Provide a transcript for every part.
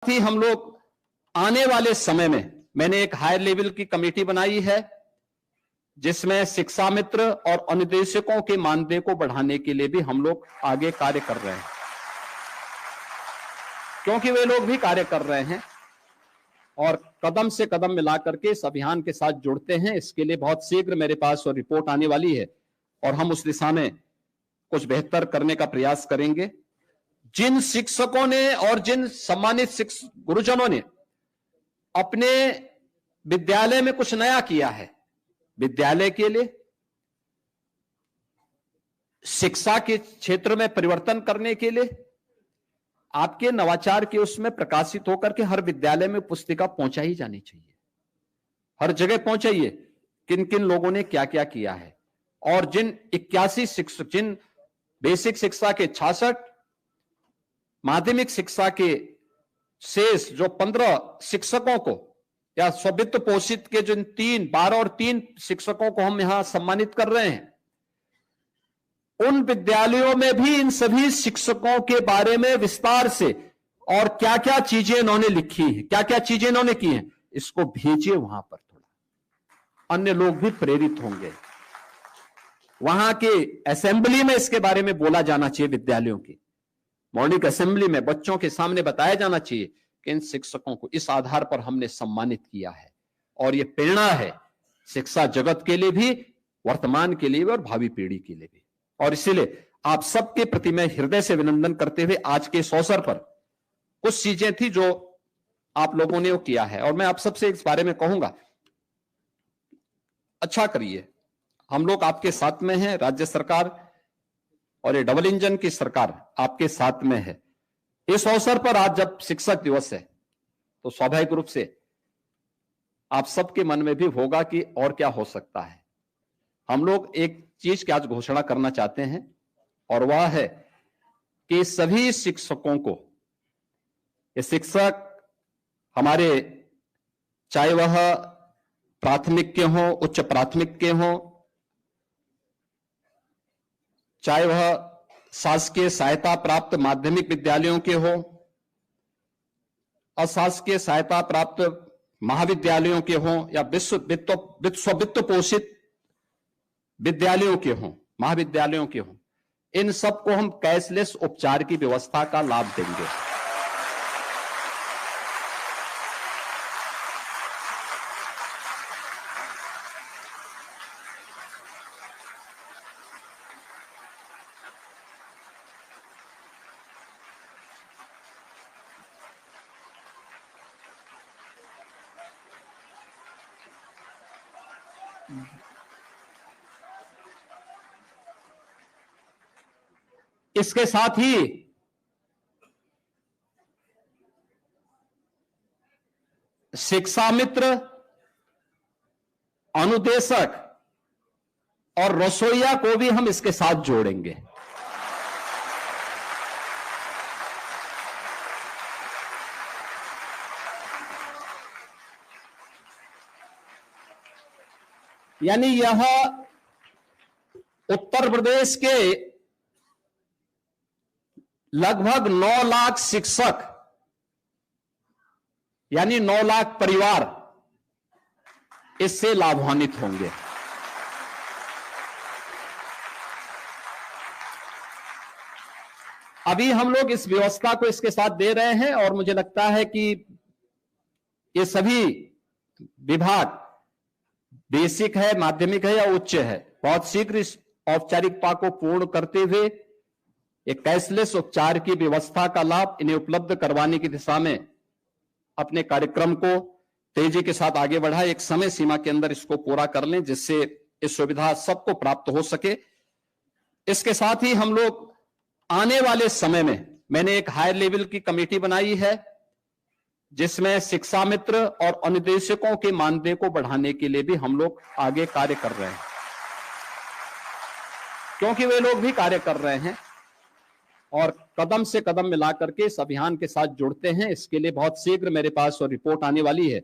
ही हम लोग आने वाले समय में मैंने एक हायर लेवल की कमेटी बनाई है जिसमें शिक्षा मित्र और अनुदेशकों के मानदेय को बढ़ाने के लिए भी हम लोग आगे कार्य कर रहे हैं, क्योंकि वे लोग भी कार्य कर रहे हैं और कदम से कदम मिलाकर के इस अभियान के साथ जुड़ते हैं। इसके लिए बहुत शीघ्र मेरे पास रिपोर्ट आने वाली है और हम उस दिशा में कुछ बेहतर करने का प्रयास करेंगे। जिन शिक्षकों ने और जिन सम्मानित गुरुजनों ने अपने विद्यालय में कुछ नया किया है, विद्यालय के लिए शिक्षा के क्षेत्र में परिवर्तन करने के लिए आपके नवाचार के उसमें प्रकाशित होकर के हर विद्यालय में पुस्तिका पहुंचाई जानी चाहिए, हर जगह पहुंचाइए किन किन लोगों ने क्या क्या किया है। और जिन 81 शिक्षक, जिन बेसिक शिक्षा के 66, माध्यमिक शिक्षा के शेष जो 15 शिक्षकों को या स्ववित्त पोषित के जिन 12 और 3 शिक्षकों को हम यहां सम्मानित कर रहे हैं, उन विद्यालयों में भी इन सभी शिक्षकों के बारे में विस्तार से और क्या क्या चीजें इन्होंने लिखी हैं, क्या क्या चीजें इन्होंने की हैं, इसको भेजिए वहां पर। थोड़ा अन्य लोग भी प्रेरित होंगे। वहां के असेंबली में इसके बारे में बोला जाना चाहिए। विद्यालयों की मॉर्निंग असेंबली में बच्चों के सामने बताया जाना चाहिए कि इन शिक्षकों को इस आधार पर हमने सम्मानित किया है और यह प्रेरणा है शिक्षा जगत के लिए भी, वर्तमान के लिए भी और भावी पीढ़ी के लिए भी। और इसीलिए आप सबके प्रति मैं हृदय से अभिनंदन करते हुए आज के इस अवसर पर कुछ चीजें थी जो आप लोगों ने वो किया है और मैं आप सबसे इस बारे में कहूंगा, अच्छा करिए। हम लोग आपके साथ में हैं, राज्य सरकार और ये डबल इंजन की सरकार आपके साथ में है। इस अवसर पर आज जब शिक्षक दिवस है तो स्वाभाविक रूप से आप सबके मन में भी होगा कि और क्या हो सकता है। हम लोग एक चीज की आज घोषणा करना चाहते हैं और वह है कि सभी शिक्षकों को, ये शिक्षक हमारे चाहे वह प्राथमिक के हों, उच्च प्राथमिक के हों, चाहे वह शासकीय सहायता प्राप्त माध्यमिक विद्यालयों के हो, अशासकीय सहायता प्राप्त महाविद्यालयों के हों या स्ववित्त पोषित विद्यालयों के हों, महाविद्यालयों के हों, इन सबको हम कैशलेस उपचार की व्यवस्था का लाभ देंगे। इसके साथ ही शिक्षा मित्र, अनुदेशक और रसोइया को भी हम इसके साथ जोड़ेंगे। यानी यह उत्तर प्रदेश के लगभग 9 लाख शिक्षक यानी 9 लाख परिवार इससे लाभान्वित होंगे। अभी हम लोग इस व्यवस्था को इसके साथ दे रहे हैं और मुझे लगता है कि ये सभी विभाग, बेसिक है, माध्यमिक है या उच्च है, बहुत शीघ्र इस औपचारिकता को पूर्ण करते हुए एक कैशलेस उपचार की व्यवस्था का लाभ इन्हें उपलब्ध करवाने की दिशा में अपने कार्यक्रम को तेजी के साथ आगे बढ़ाए। एक समय सीमा के अंदर इसको पूरा कर लें जिससे इस सुविधा सबको प्राप्त हो सके। इसके साथ ही हम लोग आने वाले समय में मैंने एक हायर लेवल की कमेटी बनाई है जिसमें शिक्षा मित्र और अनुदेशकों के मानदेय को बढ़ाने के लिए भी हम लोग आगे कार्य कर रहे हैं, क्योंकि वे लोग भी कार्य कर रहे हैं और कदम से कदम मिलाकर के इस अभियान के साथ जुड़ते हैं। इसके लिए बहुत शीघ्र मेरे पास रिपोर्ट आने वाली है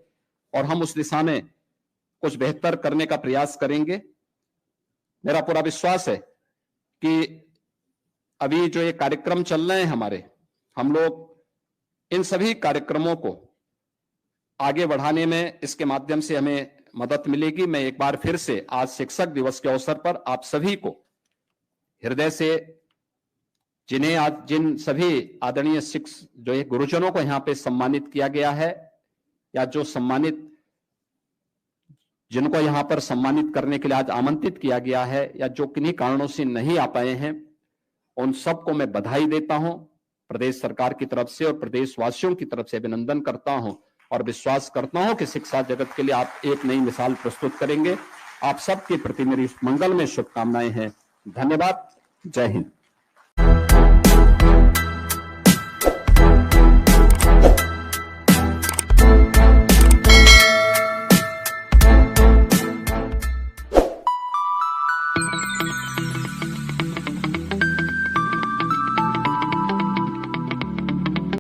और हम उस दिशा में कुछ बेहतर करने का प्रयास करेंगे। मेरा पूरा विश्वास है कि अभी जो ये कार्यक्रम चल रहे हैं हमारे, हम लोग इन सभी कार्यक्रमों को आगे बढ़ाने में इसके माध्यम से हमें मदद मिलेगी। मैं एक बार फिर से आज शिक्षक दिवस के अवसर पर आप सभी को हृदय से, जिन सभी आदरणीय शिक्षक जो है गुरुजनों को यहाँ पे सम्मानित किया गया है, या जो जिनको यहाँ पर सम्मानित करने के लिए आज आमंत्रित किया गया है, या जो किन्हीं कारणों से नहीं आ पाए हैं, उन सबको मैं बधाई देता हूं। प्रदेश सरकार की तरफ से और प्रदेशवासियों की तरफ से अभिनंदन करता हूं और विश्वास करता हूं कि शिक्षा जगत के लिए आप एक नई मिसाल प्रस्तुत करेंगे। आप सबके प्रति मेरी मंगल में शुभकामनाएं हैं। धन्यवाद। जय हिंद।